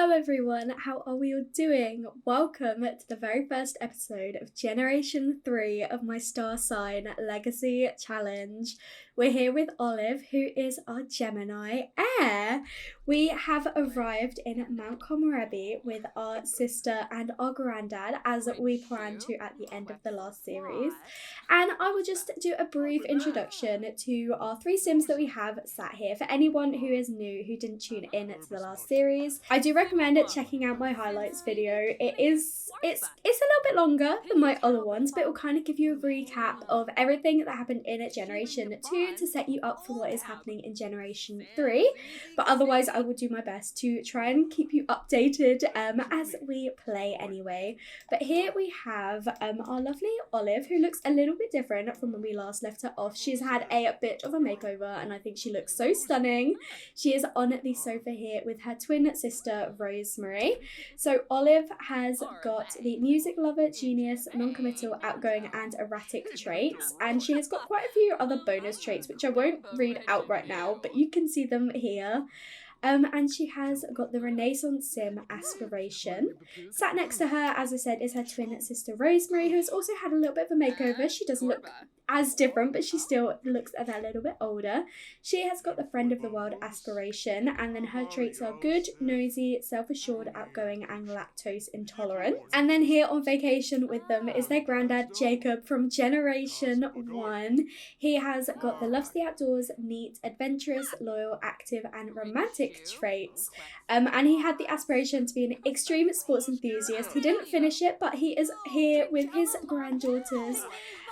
Hello everyone, how are we all doing? Welcome to the very first episode of Generation 3 of my Star Sign Legacy Challenge. We're here with Olive, who is our Gemini heir. We have arrived in Mount Komorebi with our sister and our granddad, as we planned to at the end of the last series. And I will just do a brief introduction to our three Sims that we have sat here. For anyone who is new, who didn't tune in to the last series, I do recommend checking out my highlights video. It's a little bit longer than my other ones, but it will kind of give you a recap of everything that happened in Generation 2 to set you up for what is happening in Generation 3. But otherwise, I will do my best to try and keep you updated as we play anyway. But here we have our lovely Olive, who looks a little bit different from when we last left her off. She's had a bit of a makeover and I think she looks so stunning. She is on the sofa here with her twin sister Rosemary. So Olive has got the music lover, genius, non-committal, outgoing and erratic traits, and she has got quite a few other bonus traits which I won't read out right now, but you can see them here. And she has got the Renaissance Sim aspiration. Sat next to her, as I said, is her twin sister Rosemary, who has also had a little bit of a makeover. She doesn't look as different, but she still looks a little bit older. She has got the friend of the world aspiration, and then her traits are good, nosy, self-assured, outgoing, and lactose intolerant. And then here on vacation with them is their granddad Jacob from Generation 1. He has got the loves the outdoors, neat, adventurous, loyal, active, and romantic traits. And he had the aspiration to be an extreme sports enthusiast. He didn't finish it, but he is here with his granddaughters,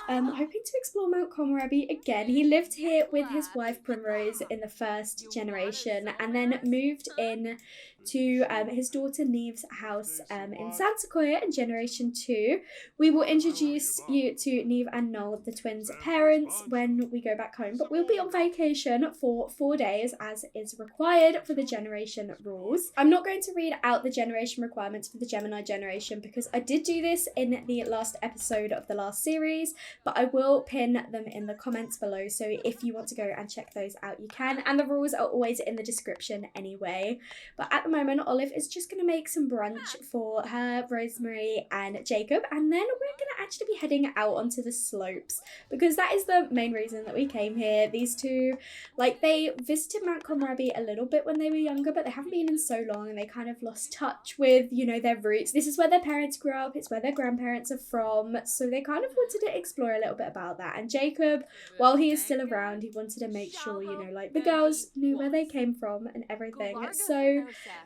hoping to explore Mount Komorebi again. He lived here with his wife Primrose in the first generation and then moved in to his daughter Neve's house in Santa Sequoia in Generation 2. We will introduce you to Neve and Noel, the twins' parents, when we go back home, but we'll be on vacation for 4 days as is required for the generation rules. I'm not going to read out the generation requirements for the Gemini generation because I did do this in the last episode of the last series, but I will pin them in the comments below, so if you want to go and check those out you can, and the rules are always in the description anyway. But at the moment, Olive is just going to make some brunch for her, Rosemary and Jacob, and then we're going to actually be heading out onto the slopes because that is the main reason that we came here. These two, they visited Mount Komorebi a little bit when they were younger, but they haven't been in so long and they kind of lost touch with, their roots. This is where their parents grew up, it's where their grandparents are from, so they kind of wanted to explore a little bit about that. And Jacob, while he is still around, he wanted to make sure, the girls knew where they came from and everything. So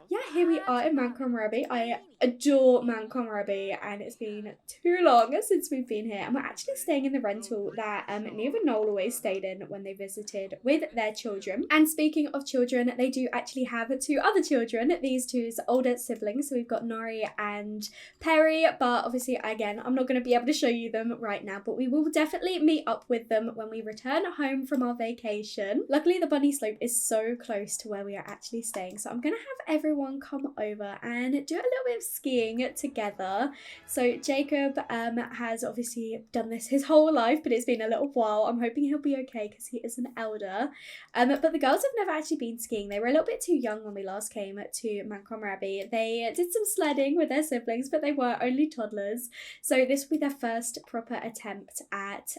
yeah, here we are in Mount Komorebi. I adore Mount Komorebi and it's been too long since we've been here, and we're actually staying in the rental that Neve and Noel always stayed in when they visited with their children. And speaking of children, they do actually have two other children, these two's older siblings. So we've got Nori and Perry, but obviously again I'm not going to be able to show you them right now, but we will definitely meet up with them when we return home from our vacation. Luckily the bunny slope is so close to where we are actually staying, so I'm going to have everyone come over and do a little bit of skiing together. So Jacob has obviously done this his whole life, but it's been a little while. I'm hoping he'll be okay because he is an elder. But the girls have never actually been skiing. They were a little bit too young when we last came to Mount Komorebi. They did some sledding with their siblings, but they were only toddlers. So this will be their first proper attempt at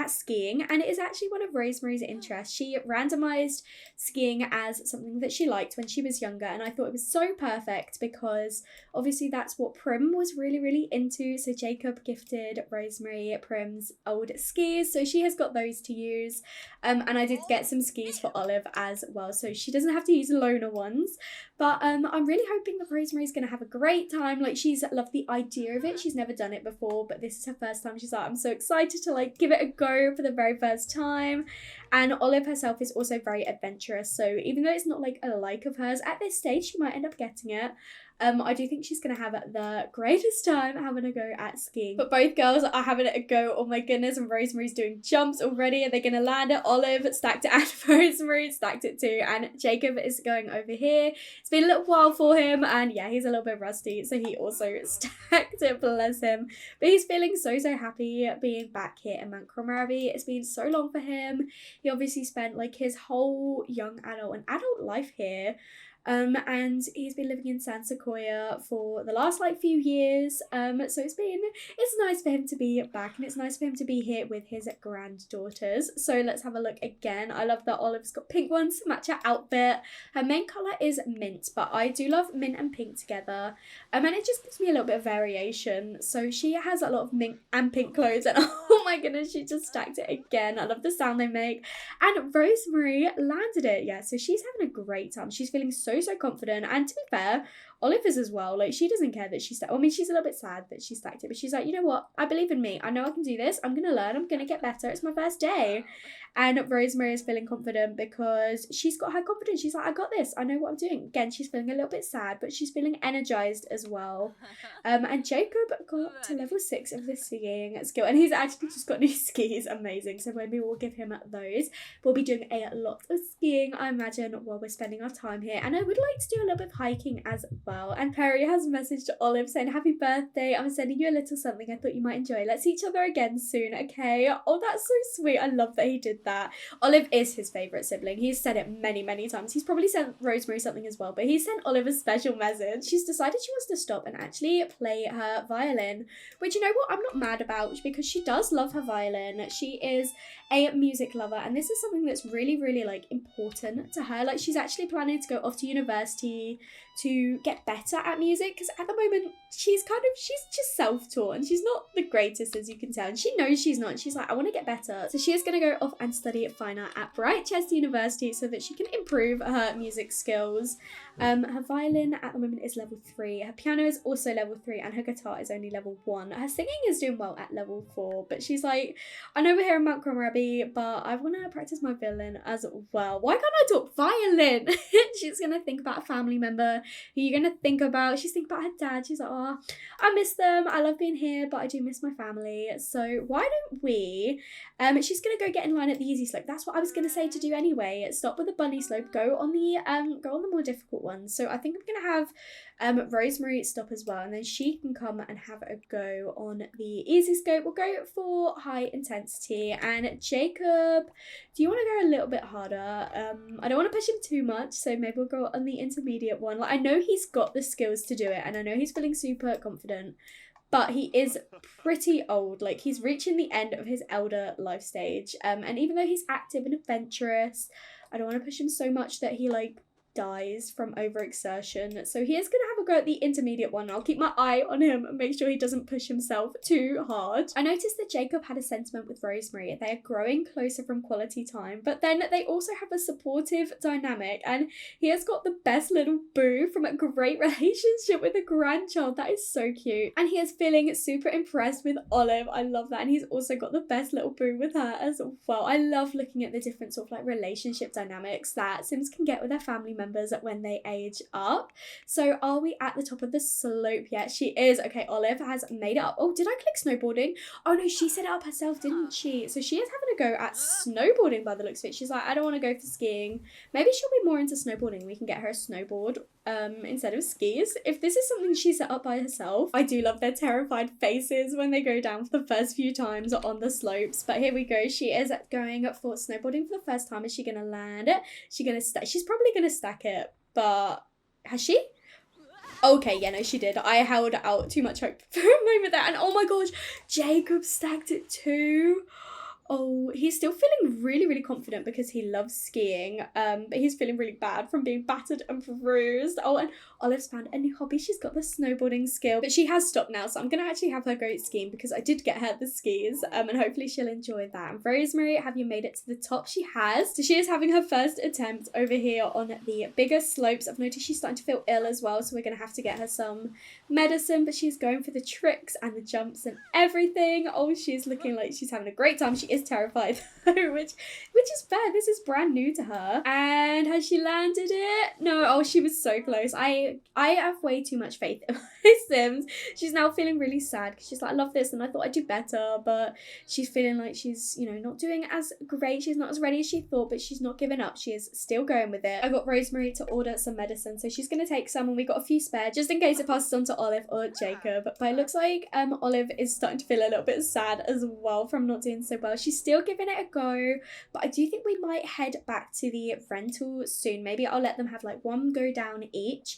skiing, and it is actually one of Rosemary's interests. She randomized skiing as something that she liked when she was younger, and I thought it was so perfect because obviously that's what Prim was really into. So Jacob gifted Rosemary Prim's old skis, so she has got those to use, and I did get some skis for Olive as well, so she doesn't have to use loaner ones. But I'm really hoping that Rosemary's going to have a great time. She's loved the idea of it. She's never done it before, but this is her first time. She's like, I'm so excited to give it a go for the very first time. And Olive herself is also very adventurous, so even though it's not a like of hers at this stage, she might end up getting it. I do think she's going to have the greatest time having a go at skiing. But both girls are having a go. Oh my goodness, and Rosemary's doing jumps already. Are they going to land it? Olive stacked it and Rosemary stacked it too. And Jacob is going over here. It's been a little while for him, and yeah, he's a little bit rusty, so he also stacked it, bless him. But he's feeling so happy being back here in Mount Komorebi. It's been so long for him. He obviously spent his whole young adult and adult life here. And he's been living in San Sequoia for the last like few years. So it's nice for him to be back, and it's nice for him to be here with his granddaughters. So let's have a look again. I love that Olive's got pink ones to match her outfit. Her main colour is mint, but I do love mint and pink together. And it just gives me a little bit of variation. So she has a lot of mint and pink clothes, and oh my goodness, she just stacked it again. I love the sound they make. And Rosemary landed it. Yeah, so she's having a great time. She's feeling so confident, and to be fair, Olive is as well. Like, she doesn't care that she stacked. I mean, she's a little bit sad that she stacked it, but she's like, you know what? I believe in me. I know I can do this. I'm gonna learn. I'm gonna get better. It's my first day. And Rosemary is feeling confident because she's got her confidence. She's like, I got this. I know what I'm doing. Again, she's feeling a little bit sad, but she's feeling energized as well. And Jacob got to level 6 of the skiing skill, and he's actually just got new skis. Amazing. So maybe we'll give him those. We'll be doing a lot of skiing, I imagine, while we're spending our time here. And I would like to do a little bit of hiking as well. And Perry has messaged Olive saying, happy birthday. I'm sending you a little something I thought you might enjoy. Let's see each other again soon, okay? Oh, that's so sweet. I love that he did that. Olive is his favourite sibling. He's said it many times. He's probably sent Rosemary something as well, but he sent Olive a special message. She's decided she wants to stop and actually play her violin, which, you know what, I'm not mad about, because she does love her violin. She is a music lover, and this is something that's really like important to her. Like, she's actually planning to go off to university to get better at music, because at the moment she's just self-taught and she's not the greatest, as you can tell, and she knows she's not. She's like, I want to get better. So she is going to go off and study fine art at Chester University so that she can improve her music skills. Her violin at the moment is level 3, her piano is also level 3, and her guitar is only level 1. Her singing is doing well at level 4, but she's like, I know we're here in Mount Komorebi, but I want to practice my violin as well. Why can't I talk violin? She's going to think about a family member who you're going to think about. She's thinking about her dad. She's like, oh, I miss them. I love being here, but I do miss my family. So why don't we, she's going to go get in line at the easy slope. That's what I was going to say to do anyway. Stop with the bunny slope, go on the more difficult ones. So I think I'm going to have Rosemary stop as well, and then she can come and have a go on the easy scope. We'll go for high intensity. And Jacob, do you want to go a little bit harder? I don't want to push him too much, so maybe we'll go on the intermediate one. Like, I know he's got the skills to do it, and I know he's feeling super confident, but he is pretty old. Like, he's reaching the end of his elder life stage, and even though he's active and adventurous, I don't want to push him so much that he like dies from overexertion. So he is going to have a go at the intermediate one. I'll keep my eye on him and make sure he doesn't push himself too hard. I noticed that Jacob had a sentiment with Rosemary. They are growing closer from quality time, but then they also have a supportive dynamic, and he has got the best little boo from a great relationship with a grandchild. That is so cute. And he is feeling super impressed with Olive. I love that. And he's also got the best little boo with her as well. I love looking at the different sort of like relationship dynamics that Sims can get with their family members when they age up. So are we at the top of the slope yet? She is. Okay, Olive has made it up. Oh, did I click snowboarding? Oh no, she set it up herself, didn't she? So she is having a go at snowboarding by the looks of it. She's like, I don't want to go for skiing. Maybe she'll be more into snowboarding. We can get her a snowboard instead of skis. If this is something she set up by herself. I do love their terrified faces when they go down for the first few times on the slopes. But here we go. She is going for snowboarding for the first time. Is she gonna land it? She's probably gonna stack it, but has she? Okay, yeah, no, she did. I held out too much hope for a moment there, and oh my gosh, Jacob stacked it too. Oh, he's still feeling really confident because he loves skiing, but he's feeling really bad from being battered and bruised. Oh, and Olive's found a new hobby. She's got the snowboarding skill, but she has stopped now, so I'm gonna actually have her go skiing because I did get her the skis, and hopefully she'll enjoy that. And Rosemary, have you made it to the top? She has. So she is having her first attempt over here on the bigger slopes. I've noticed she's starting to feel ill as well, so we're gonna have to get her some medicine, but she's going for the tricks and the jumps and everything. Oh, she's looking like she's having a great time. She is terrified though, which is fair. This is brand new to her. And has she landed it? No. Oh, she was so close. I have way too much faith in my Sims. She's now feeling really sad because she's like, I love this and I thought I'd do better, but she's feeling like she's, you know, not doing as great. She's not as ready as she thought, but she's not giving up. She is still going with it. I got Rosemary to order some medicine, so she's going to take some, and we got a few spare just in case it passes on to Olive or Jacob. But it looks like Olive is starting to feel a little bit sad as well from not doing so well. She's still giving it a go, but I do think we might head back to the rental soon. Maybe I'll let them have like one go down each.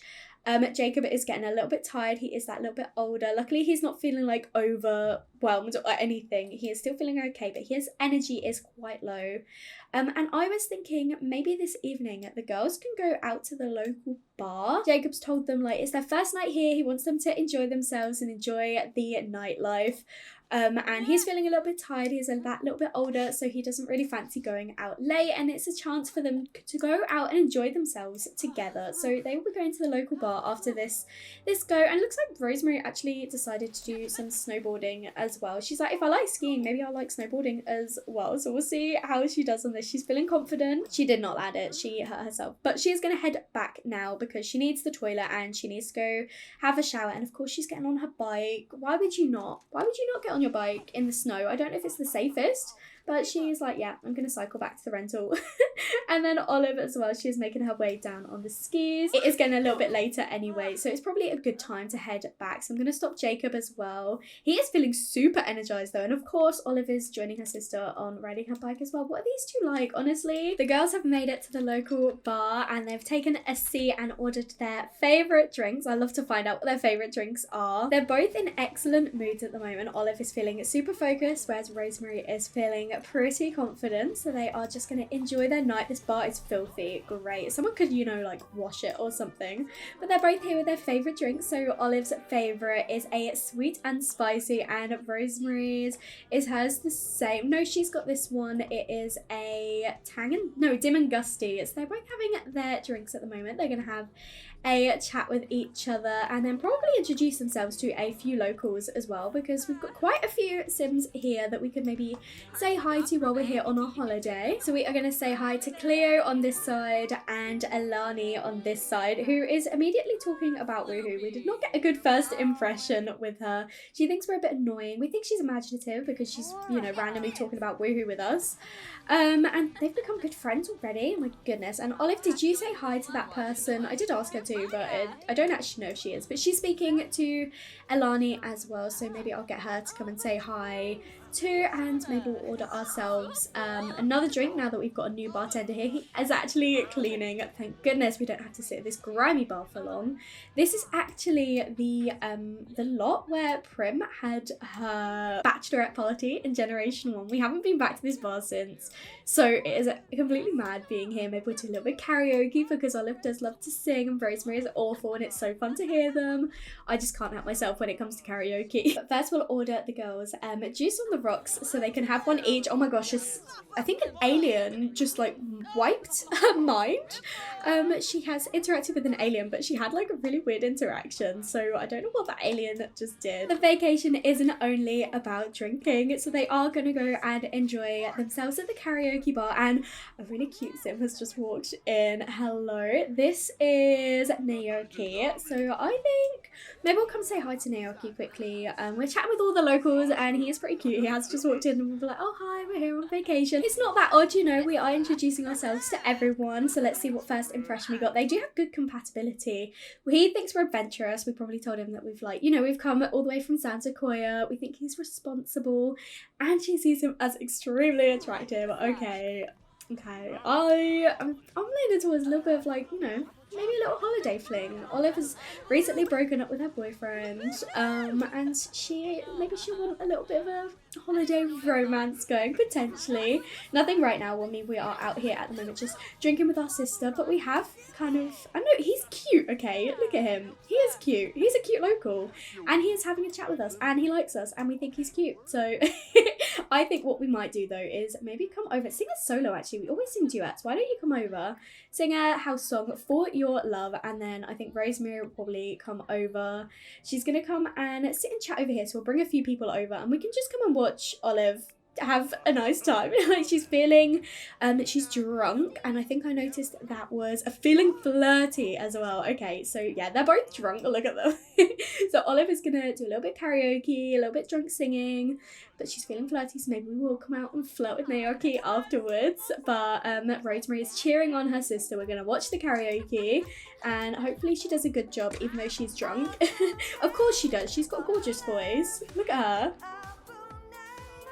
Jacob is getting a little bit tired. He is that little bit older. Luckily, he's not feeling like overwhelmed or anything. He is still feeling okay, but his energy is quite low. And I was thinking maybe this evening the girls can go out to the local bar. Jacob's told them like it's their first night here. He wants them to enjoy themselves and enjoy the nightlife. And he's feeling a little bit tired. He's that little bit older, so he doesn't really fancy going out late, and it's a chance for them to go out and enjoy themselves together. So they will be going to the local bar after this go, and it looks like Rosemary actually decided to do some snowboarding as well. She's like, if I like skiing, maybe I'll like snowboarding as well. So we'll see how she does on this. She's feeling confident. She did not land it. She hurt herself, but she is going to head back now because she needs the toilet and she needs to go have a shower. And of course she's getting on her bike. Why would you not get on your bike in the snow? I don't know if it's the safest, but she's like, yeah, I'm gonna cycle back to the rental. And then Olive as well, she's making her way down on the skis. It is getting a little bit later anyway, so it's probably a good time to head back. So I'm gonna stop Jacob as well. He is feeling super energized though, and of course Olive is joining her sister on riding her bike as well. What are these two like, honestly? The girls have made it to the local bar and they've taken a seat and ordered their favorite drinks. I love to find out what their favorite drinks are. They're both in excellent moods at the moment. Olive is feeling super focused, whereas Rosemary is feeling pretty confident. So they are just going to enjoy their night. This bar is filthy. Great. Someone could, you know, like wash it or something. But they're both here with their favorite drinks. So Olive's favorite is a sweet and spicy, and Rosemary's is hers the same. No, she's got this one. It is a dim and gusty. So they're both having their drinks at the moment. They're going to have a chat with each other and then probably introduce themselves to a few locals as well, because we've got quite a few Sims here that we could maybe say hi to while we're here on our holiday. So we are going to say hi to Cleo on this side and Alani on this side, who is immediately talking about Woohoo. We did not get a good first impression with her. She thinks we're a bit annoying. We think she's imaginative because she's, you know, randomly talking about Woohoo with us. And they've become good friends already. Oh my goodness. And Olive, did you say hi to that person? I did ask her to, but I don't actually know if she is. But she's speaking to Alani as well, so maybe I'll get her to come and say hi too, and maybe we'll order ourselves another drink now that we've got a new bartender here. He is actually cleaning. Thank goodness we don't have to sit at this grimy bar for long. This is actually the lot where Prim had her bachelorette party in Generation 1. We haven't been back to this bar since, so it is completely mad being here. Maybe we'll do a little bit karaoke because Olive does love to sing and Rosemary is awful and it's so fun to hear them. I just can't help myself when it comes to karaoke. But first we'll order the girls juice on the rocks so they can have one each. Oh my gosh, I think an alien just like wiped her mind. She has interacted with an alien, but she had like a really weird interaction, so I don't know what that alien just did. The vacation isn't only about drinking, so they are going to go and enjoy themselves at the karaoke bar, and a really cute Sim has just walked in. Hello, this is Naoki. So I think maybe we'll come say hi to Naoki quickly. We're chatting with all the locals and he is pretty cute. He has just walked in and we'll be like, oh hi, we're here on vacation. It's not that odd, you know, we are introducing ourselves to everyone, so let's see what first impression we got. They do have good compatibility. He thinks we're adventurous. We probably told him that we've like, you know, we've come all the way from Santa Coya. We think he's responsible, and she sees him as extremely attractive. Okay. I'm leaning towards a little bit of like, you know, maybe a little holiday fling. Olive has recently broken up with her boyfriend, and maybe she'll want a little bit of a holiday romance going, potentially. Nothing right now. I mean, we are out here at the moment just drinking with our sister, but we have kind of, I know, he's cute, okay? Look at him. He is cute. He's a cute local, and he is having a chat with us, and he likes us, and we think he's cute. So I think what we might do though is maybe come over, sing a solo actually. We always sing duets. Why don't you come over, sing a house song for your love, and then I think Rosemary will probably come over. She's gonna come and sit and chat over here, so we'll bring a few people over and we can just come and watch Olive have a nice time. Like, she's feeling that she's drunk, and I think I noticed that was a feeling flirty as well. Okay, so yeah, they're both drunk. Look at them. So Olive is gonna do a little bit karaoke, a little bit drunk singing, but she's feeling flirty, so maybe we will come out and flirt with Naoki afterwards. But Rosemary is cheering on her sister. We're gonna watch the karaoke and hopefully she does a good job even though she's drunk. Of course she does. She's got a gorgeous voice. Look at her.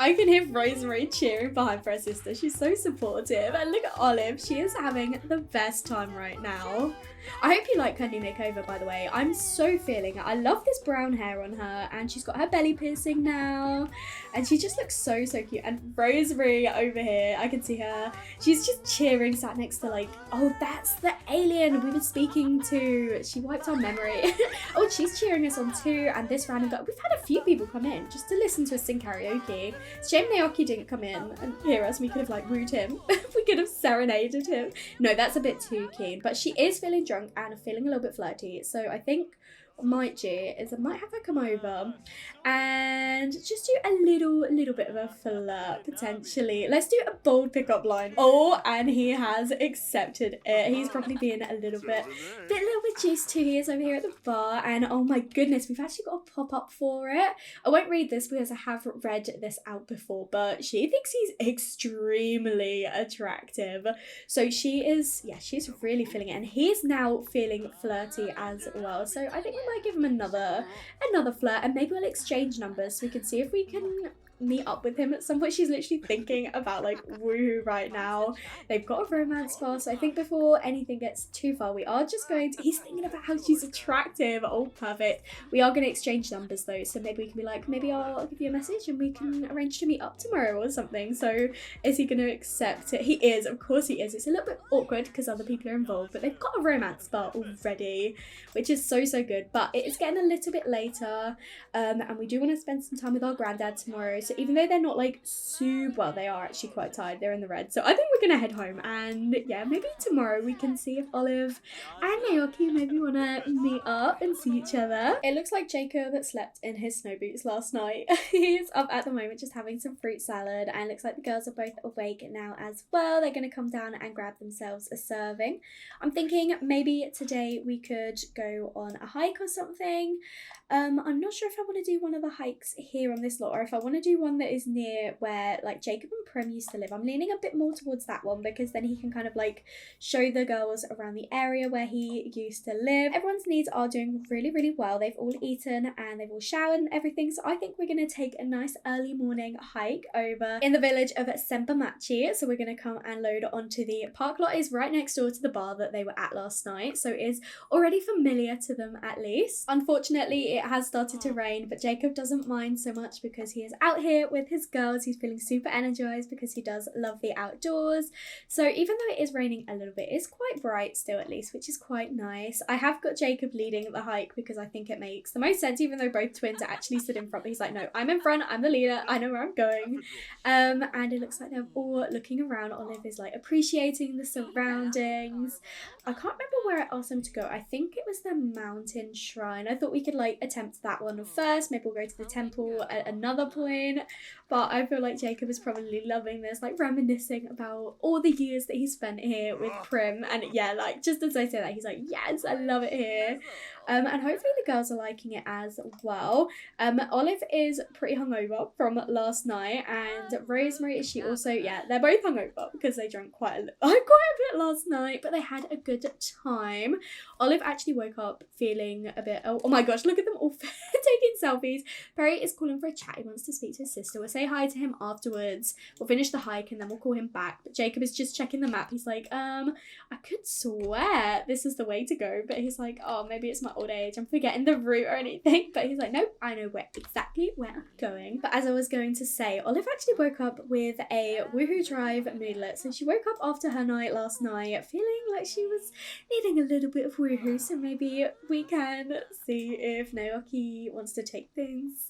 I can hear Rosemary cheering behind for her sister. She's so supportive. And look at Olive. She is having the best time right now. I hope you like her new makeover, by the way. I'm so feeling it. I love this brown hair on her, and she's got her belly piercing now, and she just looks so cute. And Rosemary over here, I can see her. She's just cheering, sat next to like, oh, that's the alien we were speaking to. She wiped our memory. Oh, she's cheering us on too. And this random guy, we've had a few people come in just to listen to us sing karaoke. It's a shame Naoki didn't come in and hear us. We could have like wooed him. We could have serenaded him. No, that's a bit too keen, but she is feeling drunk and feeling a little bit flirty, so I think what I might do is I might have her come over and just do a little bit of a flirt potentially. Let's do a bold pickup line. Oh, and he has accepted it. He's probably being a little bit juiced too. He is over here at the bar, and oh my goodness, we've actually got a pop-up for it. I won't read this because I have read this out before, but she thinks he's extremely attractive. So she's really feeling it, and he's now feeling flirty as well. So I think we might give him another flirt, and maybe we'll exchange numbers so we can see if we can meet up with him at some point. She's literally thinking about like woohoo right now. They've got a romance bar, so I think before anything gets too far, we are just going to, he's thinking about how she's attractive. Oh, perfect. We are going to exchange numbers though, so maybe we can be like, maybe I'll give you a message and we can arrange to meet up tomorrow or something. So is he going to accept it? He is, of course he is. It's a little bit awkward because other people are involved, but they've got a romance bar already, which is so good. But it is getting a little bit later, and we do want to spend some time with our granddad tomorrow. So even though they're not like super, well, they are actually quite tired, they're in the red, so I think we're gonna head home, and yeah, maybe tomorrow we can see if Olive and Naoki maybe want to meet up and see each other. It looks like Jacob slept in his snow boots last night. He's up at the moment just having some fruit salad, and looks like the girls are both awake now as well. They're gonna come down and grab themselves a serving. I'm thinking maybe today we could go on a hike or something. I'm not sure if I want to do one of the hikes here on this lot, or if I want to do one that is near where like Jacob and Prim used to live. I'm leaning a bit more towards that one because then he can kind of like show the girls around the area where he used to live. Everyone's needs are doing really well. They've all eaten and they've all showered and everything, so I think we're going to take a nice early morning hike over in the village of Sempamachi. So we're going to come and load onto the park lot. Is right next door to the bar that they were at last night, so it is already familiar to them at least. Unfortunately, it has started to rain, but Jacob doesn't mind so much because he is out here with his girls. He's feeling super energized because he does love the outdoors. So even though it is raining a little bit, it's quite bright still at least, which is quite nice. I have got Jacob leading the hike because I think it makes the most sense, even though both twins are actually stood in front. But he's like, no, I'm in front, I'm the leader, I know where I'm going. And it looks like they're all looking around. Olive is like appreciating the surroundings. I can't remember where I asked them to go. I think it was the mountain shrine. I thought we could like attempt that one first. Maybe we'll go to the temple at another point. But I feel like Jacob is probably loving this, like reminiscing about all the years that he spent here with Prim. And yeah, like just as I say that, he's like, yes, I love it here. And hopefully the girls are liking it as well. Olive is pretty hungover from last night, and Rosemary, she also, yeah, they're both hungover because they drank quite a bit last night, but they had a good time. Olive actually woke up feeling a bit, oh my gosh, look at them all taking selfies. Perry is calling for a chat. He wants to speak to his sister. We'll say hi to him afterwards. We'll finish the hike and then we'll call him back. But Jacob is just checking the map. He's like, I could swear this is the way to go, but he's like, oh, maybe it's my old age, I'm forgetting the route or anything. But he's like, nope, I know exactly where I'm going. But as I was going to say, Olive actually woke up with a woohoo drive moodlet. So she woke up after her night last night feeling like she was needing a little bit of woohoo. So maybe we can see if Naoki wants to take things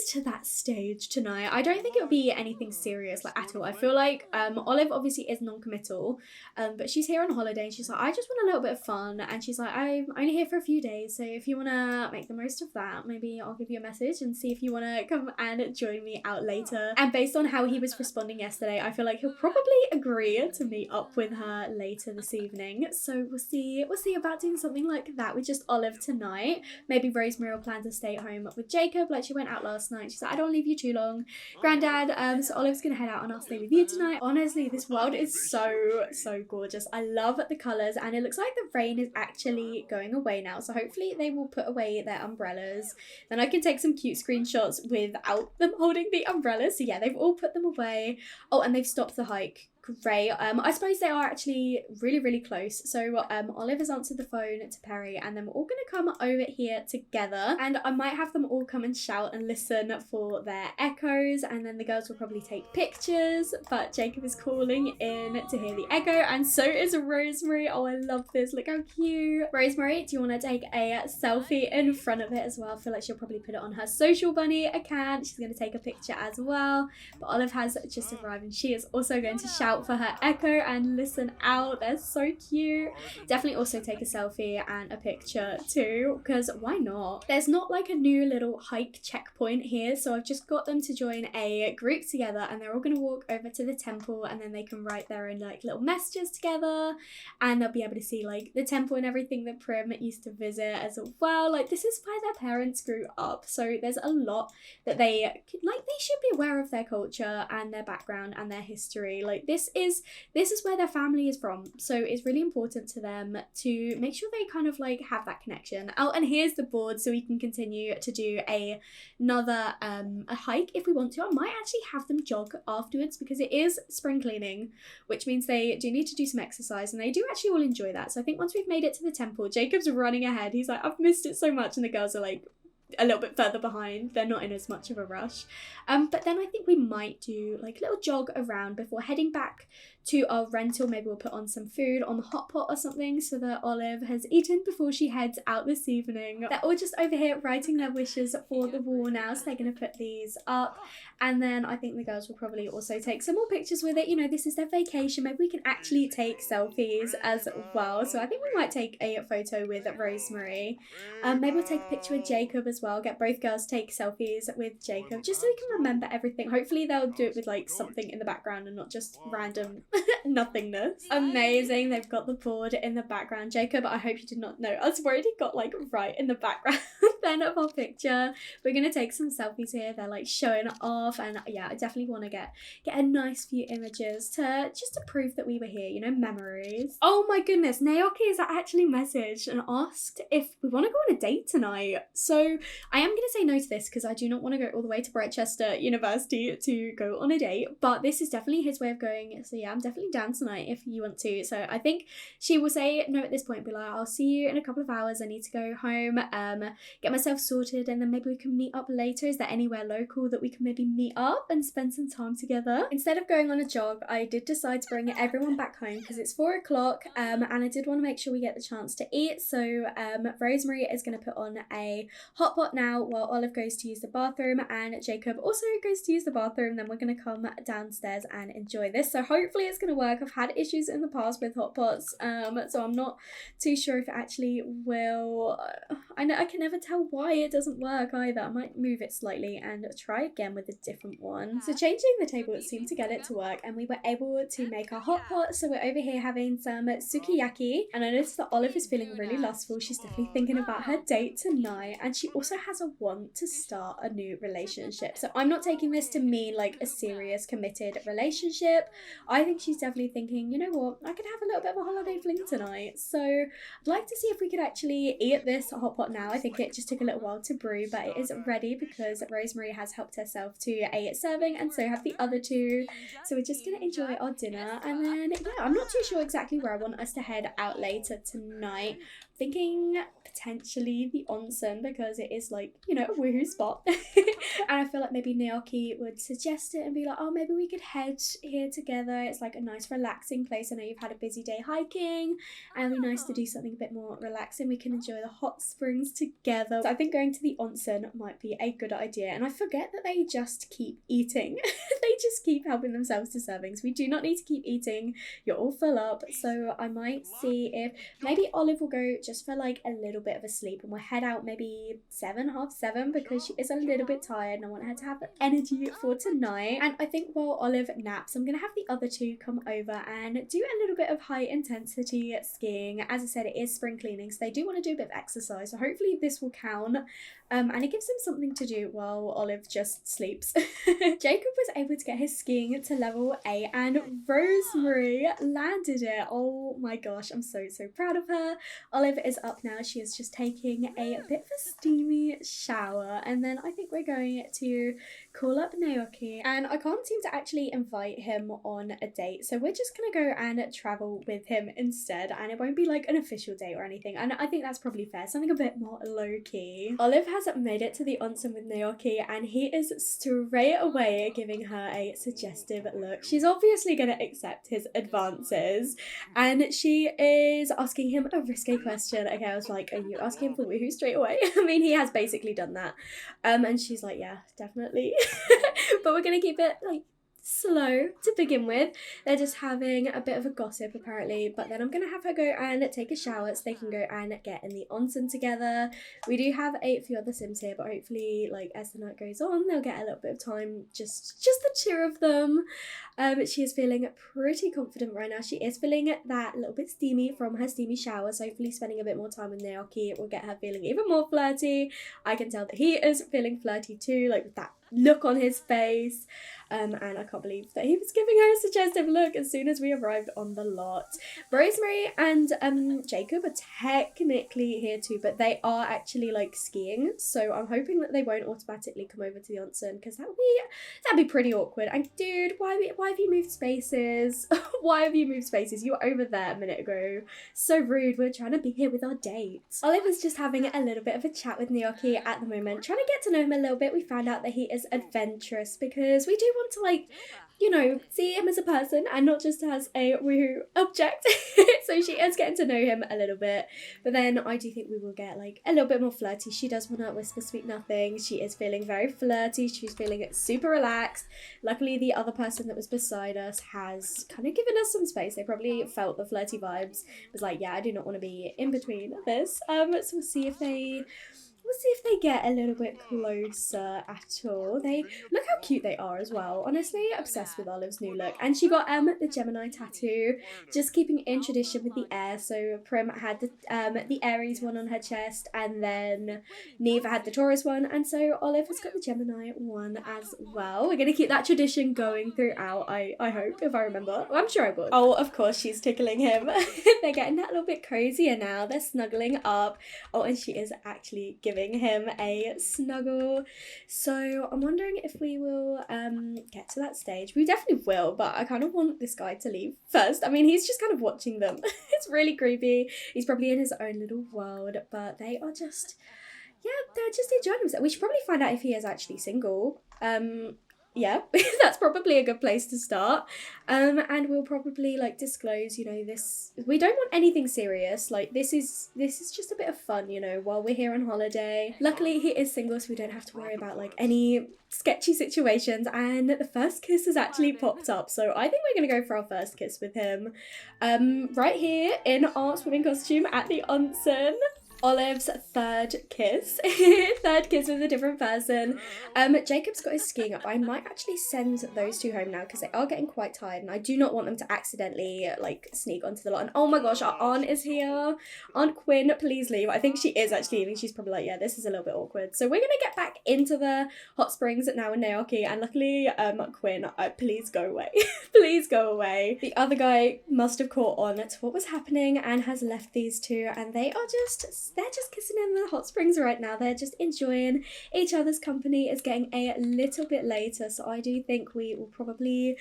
to that stage tonight. I don't think it would be anything serious like at all. I feel like Olive obviously is non-committal, but she's here on holiday and she's like, I just want a little bit of fun, and she's like, I'm only here for a few days, so if you want to make the most of that, maybe I'll give you a message and see if you want to come and join me out later. And based on how he was responding yesterday, I feel like he'll probably agree to meet up with her later this evening. So we'll see about doing something like that with just Olive tonight. Maybe Rosemary will plan to stay at home with Jacob, like she went out last night. She's like, I don't leave you too long, Granddad. So Olive's gonna head out and I'll stay with you tonight. Honestly, this world is so gorgeous. I love the colours, and it looks like the rain is actually going away now. so hopefully they will put away their umbrellas. Then I can take some cute screenshots without them holding the umbrellas. So yeah, they've all put them away. Oh, and they've stopped the hike. Great. I suppose they are actually really close. So Olive has answered the phone to Perry, and then we're all gonna come over here together, and I might have them all come and shout and listen for their echoes, and then the girls will probably take pictures. But Jacob is calling in to hear the echo, and so is Rosemary. Oh, I love this. Look how cute. Rosemary, do you want to take a selfie in front of it as well? I feel like she'll probably put it on her social bunny account. She's going to take a picture as well. But Olive has just arrived, and she is also going to shout for her echo and listen out. They're so cute. Definitely also take a selfie and a picture too, because why not? There's not like a new little hike checkpoint here, so I've just got them to join a group together, and they're all going to walk over to the temple, and then they can write their own like little messages together, and they'll be able to see like the temple and everything that Prim used to visit as well. Like, this is where their parents grew up, so there's a lot that they should be aware of their culture and their background and their history. Like, this is where their family is from, so it's really important to them to make sure they kind of like have that connection. Oh, and here's the board, so we can continue to do another a hike if we want to. I might actually have them jog afterwards, because it is spring cleaning, which means they do need to do some exercise, and they do actually all enjoy that. So I think once we've made it to the temple, Jacob's running ahead. He's like, I've missed it so much, and the girls are like a little bit further behind. They're not in as much of a rush. But then I think we might do like a little jog around before heading back to our rental. Maybe we'll put on some food on the hot pot or something, so that Olive has eaten before she heads out this evening. They're all just over here writing their wishes for the wall now, so they're going to put these up. And then I think the girls will probably also take some more pictures with it. You know, this is their vacation. Maybe we can actually take selfies as well. So I think we might take a photo with Rosemary. Maybe we'll take a picture with Jacob as well. Get both girls to take selfies with Jacob, just so we can remember everything. Hopefully they'll do it with like something in the background and not just random nothingness. Amazing. They've got the board in the background. Jacob, I hope you did not notice, we're already got like right in the background then of our picture. We're gonna take some selfies here. They're like showing off, and yeah, I definitely want to get a nice few images to just to prove that we were here, you know, memories. Oh my goodness, Naoki has actually messaged and asked if we want to go on a date tonight. So I am gonna say no to this, because I do not want to go all the way to Rochester University to go on a date, but this is definitely his way of going. So yeah, I'm definitely down tonight if you want to. So I think she will say no at this point, be like, I'll see you in a couple of hours, I need to go home, get myself sorted, and then maybe we can meet up later. Is there anywhere local that we can maybe meet up and spend some time together? Instead of going on a jog, I did decide to bring everyone back home, because it's 4 o'clock, and I did want to make sure we get the chance to eat. So Rosemary is going to put on a hot pot now while Olive goes to use the bathroom, and Jacob also goes to use the bathroom. Then we're going to come downstairs and enjoy this. So hopefully it's going to work. I've had issues in the past with hot pots, so I'm not too sure if it actually will. I know I can never tell why it doesn't work either. I might move it slightly and try again with a different one. So changing the table seemed to get it to work, and we were able to make our hot pot. So we're over here having some sukiyaki, and I noticed that Olive is feeling really lustful. She's definitely thinking about her date tonight, and she also has a want to start a new relationship. So I'm not taking this to mean like a serious committed relationship. I think she's definitely thinking, you know what, I could have a little bit of a holiday fling tonight. So I'd like to see if we could actually eat this hot pot now. I think it just took a little while to brew, but it is ready because Rosemary has helped herself to a serving, and so have the other two. So we're just going to enjoy our dinner, and then yeah, I'm not too sure exactly where I want us to head out later tonight. Thinking potentially the onsen, because it is like, you know, a woohoo spot. And I feel like maybe Naoki would suggest it and be like, oh, maybe we could head here together. It's like a nice relaxing place. I know you've had a busy day hiking, and it'd be nice to do something a bit more relaxing. We can enjoy the hot springs together. So I think going to the onsen might be a good idea. And I forget that they just keep eating. They just keep helping themselves to servings. We do not need to keep eating. You're all full up. So I might see if maybe Olive will go just for like a little bit of a sleep, and we'll head out maybe 7, half 7, because she is a little bit tired and I want her to have energy for tonight. And I think while Olive naps, I'm gonna have the other two come over and do a little bit of high intensity skiing. As I said, it is spring cleaning, so they do want to do a bit of exercise, so hopefully this will count town. And it gives him something to do while Olive just sleeps. Jacob was able to get his skiing to level 8 and Rosemary landed it. Oh my gosh, I'm so proud of her. Olive is up now. She is just taking a bit of a steamy shower, and then I think we're going to call up Naoki, and I can't seem to actually invite him on a date, so we're just gonna go and travel with him instead, and it won't be like an official date or anything, and I think that's probably fair, something a bit more low-key. Olive has made it to the onsen with Naoki, and he is straight away giving her a suggestive look. She's obviously gonna accept his advances, and she is asking him a risque question. Okay, I was like, are you asking him for woohoo straight away? I mean, he has basically done that. And she's like, yeah, definitely. But we're gonna keep it like slow to begin with. They're just having a bit of a gossip apparently, but then I'm gonna have her go and take a shower so they can go and get in the onsen together. We do have a few other Sims here, but hopefully like as the night goes on they'll get a little bit of time, just the two of them. She is feeling pretty confident right now. She is feeling that little bit steamy from her steamy shower, so hopefully spending a bit more time with Naoki will get her feeling even more flirty. I can tell that he is feeling flirty too, like with that look on his face. And I can't believe that he was giving her a suggestive look as soon as we arrived on the lot. Rosemary and Jacob are technically here too, but they are actually like skiing, so I'm hoping that they won't automatically come over to the onsen, because that'd be pretty awkward. And dude, why have you moved spaces? Why have you moved spaces? You were over there a minute ago. So rude. We're trying to be here with our dates. Oliver's just having a little bit of a chat with Naoki at the moment, trying to get to know him a little bit. We found out that he is adventurous because we do want to, like, you know, see him as a person and not just as a woohoo object. So she is getting to know him a little bit, but then I do think we will get like a little bit more flirty. She does want to whisper sweet nothings. She is feeling very flirty. She's feeling super relaxed. Luckily the other person that was beside us has kind of given us some space. They probably felt the flirty vibes. It was like, yeah, I do not want to be in between this. So we'll see if they get a little bit closer at all. They look how cute they are as well. Honestly, obsessed with Olive's new look. And she got the Gemini tattoo, just keeping in tradition with the air. So Prim had the Aries one on her chest, and then Neve had the Taurus one, and so Olive has got the Gemini one as well. We're gonna keep that tradition going throughout, I hope, if I remember. Well, I'm sure I will. Oh, of course, she's tickling him. They're getting that little bit cozier now. They're snuggling up. Oh, and she is actually giving him a snuggle. So I'm wondering if we will get to that stage. We definitely will, but I kind of want this guy to leave first. I mean, he's just kind of watching them. It's really creepy. He's probably in his own little world, but they are just, yeah, they're just enjoying themselves. We should probably find out if he is actually single. Yeah, that's probably a good place to start. And we'll probably like disclose, you know, this, we don't want anything serious. Like this is just a bit of fun, you know, while we're here on holiday. Luckily he is single, so we don't have to worry about like any sketchy situations, and the first kiss has actually popped up, so I think we're gonna go for our first kiss with him right here in our swimming costume at the onsen. Olive's third kiss. Third kiss with a different person. Jacob's got his skiing up. I might actually send those two home now because they are getting quite tired, and I do not want them to accidentally like sneak onto the lot. And oh my gosh, our aunt is here. Aunt Quinn, please leave. I think she is actually leaving. She's probably like, yeah, this is a little bit awkward. So we're gonna get back into the hot springs now in Naoki, and luckily Quinn, please go away. Please go away. The other guy must have caught on to what was happening and has left these two, and they're just kissing in the hot springs right now. They're just enjoying each other's company. It's getting a little bit later, so I do think we'll probably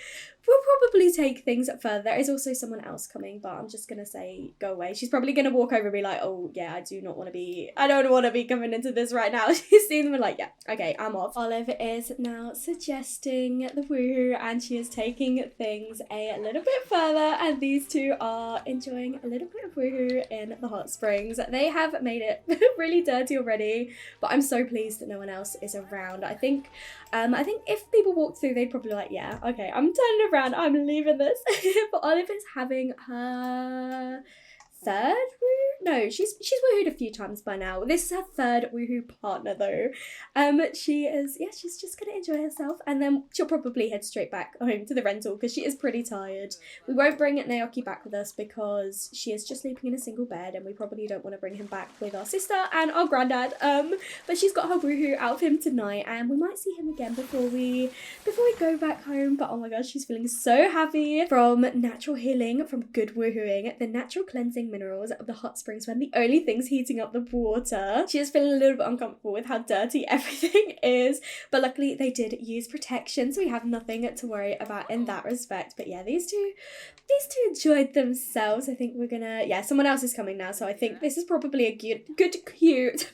take things further. There is also someone else coming, but I'm just gonna say go away. She's probably gonna walk over and be like, oh yeah, I don't want to be coming into this right now. She's seeing them and like, yeah, okay, I'm off. Olive is now suggesting the woohoo, and she is taking things a little bit further, and these two are enjoying a little bit of woohoo in the hot springs. They have made it really dirty already, but I'm so pleased that no one else is around. I think if people walked through, they'd probably be like, yeah, okay, I'm turning around, I'm leaving this. But Olive is having her third woo? no, she's woohooed a few times by now. This is her third woohoo partner though. She's just gonna enjoy herself, and then she'll probably head straight back home to the rental because she is pretty tired. We won't bring Naoki back with us because she is just sleeping in a single bed, and we probably don't want to bring him back with our sister and our granddad. But she's got her woohoo out of him tonight, and we might see him again before we go back home. But oh my gosh, she's feeling so happy from natural healing, from good woohooing, the natural cleansing minerals of the hot springs when the only thing's heating up the water. She is feeling a little bit uncomfortable with how dirty everything is, but luckily they did use protection, so we have nothing to worry about in that respect. But yeah, these two enjoyed themselves. I think we're gonna, someone else is coming now, so I think this is probably a good cue to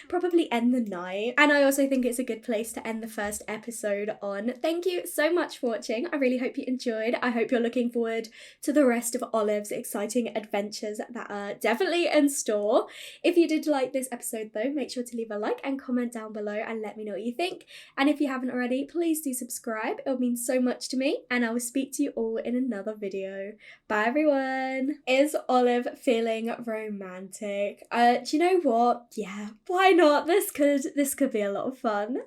probably end the night. And I also think it's a good place to end the first episode on. Thank you so much for watching. I really hope you enjoyed. I hope you're looking forward to the rest of Olive's exciting adventures that are definitely in store. If you did like this episode though, make sure to leave a like and comment down below and let me know what you think. And if you haven't already, please do subscribe. It'll mean so much to me, and I will speak to you all in another video. Bye everyone. Is Olive feeling romantic? Do you know what? Yeah, why not? This could be a lot of fun.